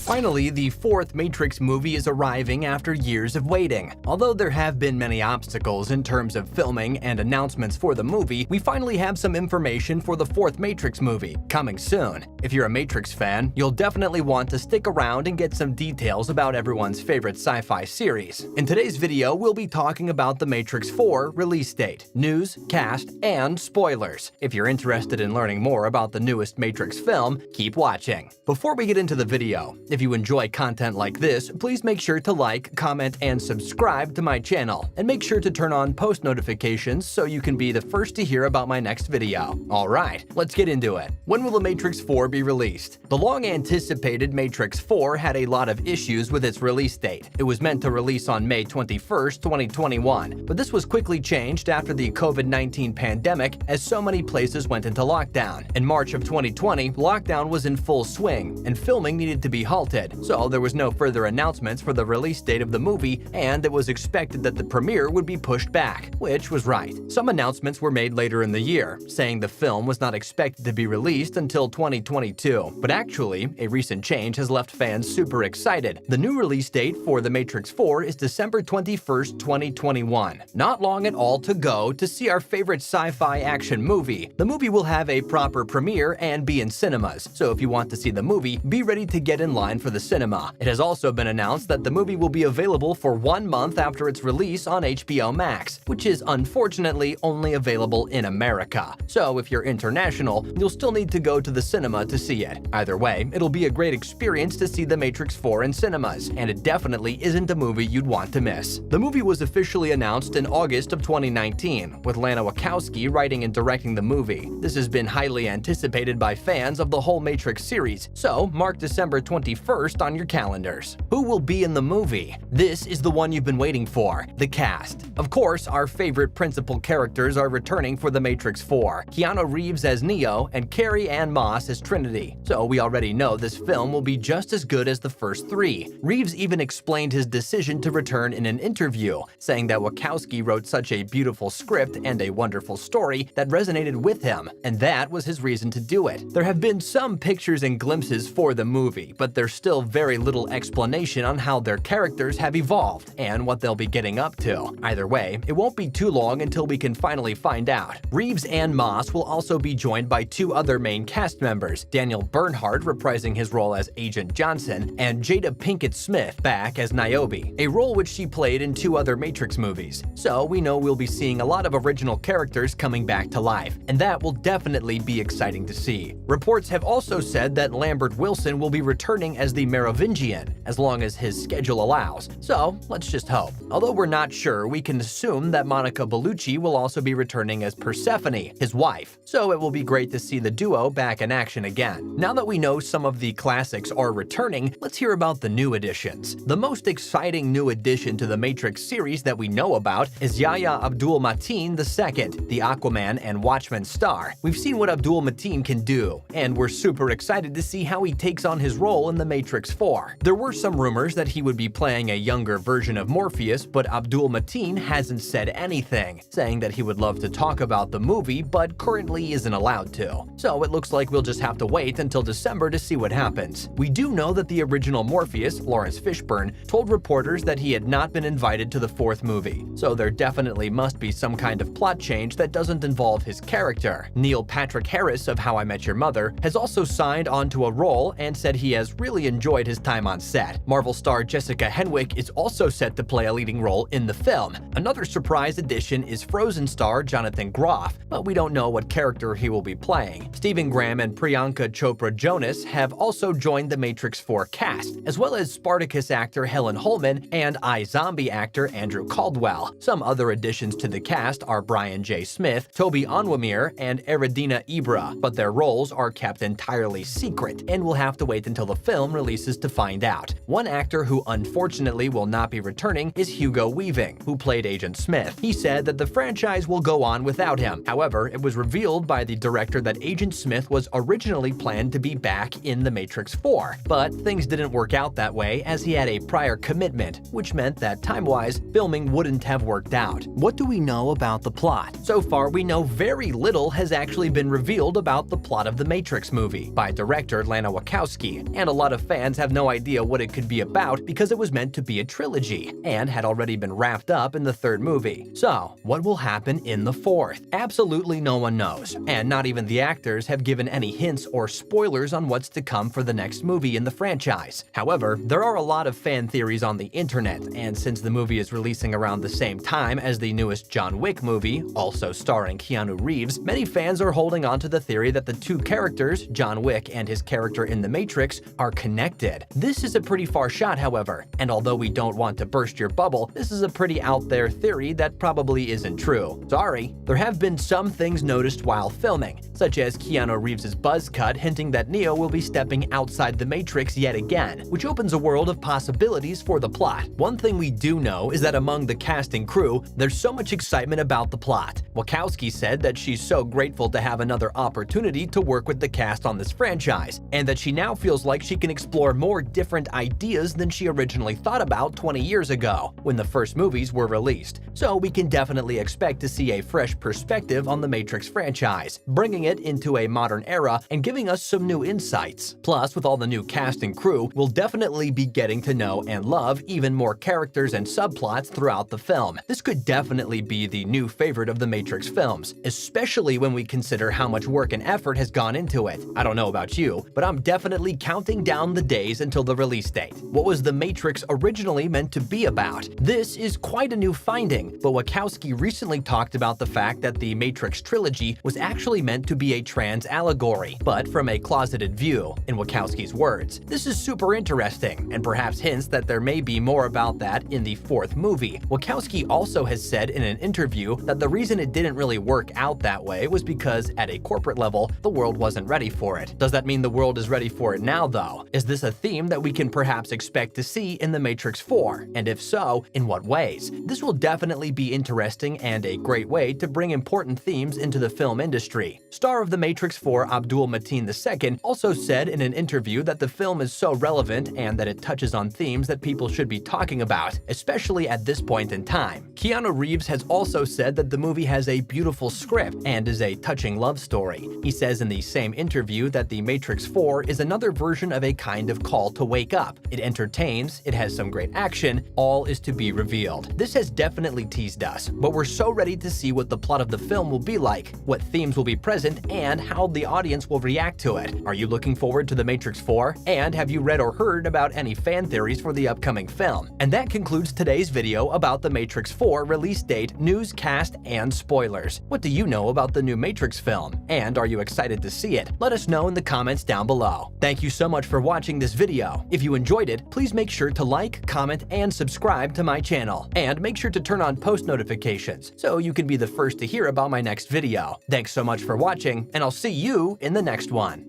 Finally, the fourth Matrix movie is arriving after years of waiting. Although there have been many obstacles in terms of filming and announcements for the movie, we finally have some information for the fourth Matrix movie, coming soon. If you're a Matrix fan, you'll definitely want to stick around and get some details about everyone's favorite sci-fi series. In today's video, we'll be talking about the Matrix 4 release date, news, cast, and spoilers. If you're interested in learning more about the newest Matrix film, keep watching. Before we get into the video, if you enjoy content like this, please make sure to like, comment, and subscribe to my channel. And make sure to turn on post notifications so you can be the first to hear about my next video. Alright, let's get into it. When will the Matrix 4 be released? The long-anticipated Matrix 4 had a lot of issues with its release date. It was meant to release on May 21st, 2021, but this was quickly changed after the COVID-19 pandemic as so many places went into lockdown. In March of 2020, lockdown was in full swing, and filming needed to be halted, so there was no further announcements for the release date of the movie, and it was expected that the premiere would be pushed back, which was right. Some announcements were made later in the year, saying the film was not expected to be released until 2022, but actually, a recent change has left fans super excited. The new release date for The Matrix 4 is December 21st, 2021. Not long at all to go to see our favorite sci-fi action movie. The movie will have a proper premiere and be in cinemas, so if you want to see the movie, be ready to get in line for the cinema. It has also been announced that the movie will be available for 1 month after its release on HBO Max, which is unfortunately only available in America. So if you're international, you'll still need to go to the cinema to see it. Either way, it'll be a great experience to see The Matrix 4 in cinemas, and it definitely isn't a movie you'd want to miss. The movie was officially announced in August of 2019, with Lana Wachowski writing and directing the movie. This has been highly anticipated by fans of the whole Matrix series, so mark December 21st on your calendars. Who will be in the movie? This is the one you've been waiting for, the cast. Of course, our favorite principal characters are returning for The Matrix 4, Keanu Reeves as Neo and Carrie-Anne Moss as Trinity, so we already know this film will be just as good as the first three. Reeves even explained his decision to return in an interview, saying that Wachowski wrote such a beautiful script and a wonderful story that resonated with him, and that was his reason to do it. There have been some pictures and glimpses for the movie, but there's still very little explanation on how their characters have evolved and what they'll be getting up to. Either way, it won't be too long until we can finally find out. Reeves and Moss will also be joined by two other main cast members, Daniel Bernhardt reprising his role as Agent Johnson, and Jada Pinkett Smith back as Niobe, a role which she played in 2 other Matrix movies. So we know we'll be seeing a lot of original characters coming back to life, and that will definitely be exciting to see. Reports have also said that Lambert Wilson will be returning as the Merovingian, as long as his schedule allows, so let's just hope. Although we're not sure, we can assume that Monica Bellucci will also be returning as Persephone, his wife, so it will be great to see the duo back in action again. Now that we know some of the classics are returning, let's hear about the new additions. The most exciting new addition to the Matrix series that we know about is Yahya Abdul-Mateen II, the Aquaman and Watchmen star. We've seen what Abdul-Mateen can do, and we're super excited to see how he takes on his role in The Matrix 4. There were some rumors that he would be playing a younger version of Morpheus, but Abdul-Mateen hasn't said anything, saying that he would love to talk about the movie, but currently isn't allowed to. So it looks like we'll just have to wait until December to see what happens. We do know that the original Morpheus, Lawrence Fishburne, told reporters that he had not been invited to the fourth movie, so there definitely must be some kind of plot change that doesn't involve his character. Neil Patrick Harris of How I Met Your Mother has also signed onto a role and said he has really enjoyed his time on set. Marvel star Jessica Henwick is also set to play a leading role in the film. Another surprise addition is Frozen star Jonathan Groff, but we don't know what character he will be playing. Stephen Graham and Priyanka Chopra Jonas have also joined the Matrix 4 cast, as well as Spartacus actor Helen Holman and iZombie actor Andrew Caldwell. Some other additions to the cast are Brian J. Smith, Toby Onwumere, and Eridina Ibra, but their roles are kept entirely secret, and we'll have to wait until the film releases to find out. One actor who unfortunately will not be returning is Hugo Weaving, who played Agent Smith. He said that the franchise will go on without him. However, it was revealed by the director that Agent Smith was originally planned to be back in The Matrix 4, but things didn't work out that way as he had a prior commitment, which meant that time-wise, filming wouldn't have worked out. What do we know about the plot? So far, we know very little has actually been revealed about the plot of the Matrix movie by director Lana Wachowski, and a lot of of fans have no idea what it could be about because it was meant to be a trilogy and had already been wrapped up in the third movie. So, what will happen in the fourth? Absolutely no one knows, and not even the actors have given any hints or spoilers on what's to come for the next movie in the franchise. However, there are a lot of fan theories on the internet, and since the movie is releasing around the same time as the newest John Wick movie, also starring Keanu Reeves, many fans are holding on to the theory that the two characters, John Wick and his character in The Matrix, are connected. This is a pretty far shot, however, and although we don't want to burst your bubble, this is a pretty out there theory that probably isn't true. Sorry. There have been some things noticed while filming, such as Keanu Reeves' buzz cut hinting that Neo will be stepping outside the Matrix yet again, which opens a world of possibilities for the plot. One thing we do know is that among the cast and crew, there's so much excitement about the plot. Wachowski said that she's so grateful to have another opportunity to work with the cast on this franchise, and that she now feels like she can explore more different ideas than she originally thought about 20 years ago, when the first movies were released. So we can definitely expect to see a fresh perspective on the Matrix franchise, bringing it into a modern era and giving us some new insights. Plus, with all the new cast and crew, we'll definitely be getting to know and love even more characters and subplots throughout the film. This could definitely be the new favorite of the Matrix films, especially when we consider how much work and effort has gone into it. I don't know about you, but I'm definitely counting down the days until the release date. What was The Matrix originally meant to be about? This is quite a new finding, but Wachowski recently talked about the fact that the Matrix trilogy was actually meant to be a trans allegory, but from a closeted view, in Wachowski's words. This is super interesting, and perhaps hints that there may be more about that in the fourth movie. Wachowski also has said in an interview that the reason it didn't really work out that way was because, at a corporate level, the world wasn't ready for it. Does that mean the world is ready for it now, though? Is this a theme that we can perhaps expect to see in The Matrix 4? And if so, in what ways? This will definitely be interesting and a great way to bring important themes into the film industry. Star of The Matrix 4 Abdul Mateen II also said in an interview that the film is so relevant and that it touches on themes that people should be talking about, especially at this point in time. Keanu Reeves has also said that the movie has a beautiful script and is a touching love story. He says in the same interview that The Matrix 4 is another version of a kind of call to wake up. It entertains, it has some great action, all is to be revealed. This has definitely teased us, but we're so ready to see what the plot of the film will be like, what themes will be present, and how the audience will react to it. Are you looking forward to The Matrix 4? And have you read or heard about any fan theories for the upcoming film? And that concludes today's video about The Matrix 4 release date, news, cast, and spoilers. What do you know about the new Matrix film? And are you excited to see it? Let us know in the comments down below. Thank you so much for watching this video. If you enjoyed it, please make sure to like, comment, and subscribe to my channel. And make sure to turn on post notifications so you can be the first to hear about my next video. Thanks so much for watching, and I'll see you in the next one.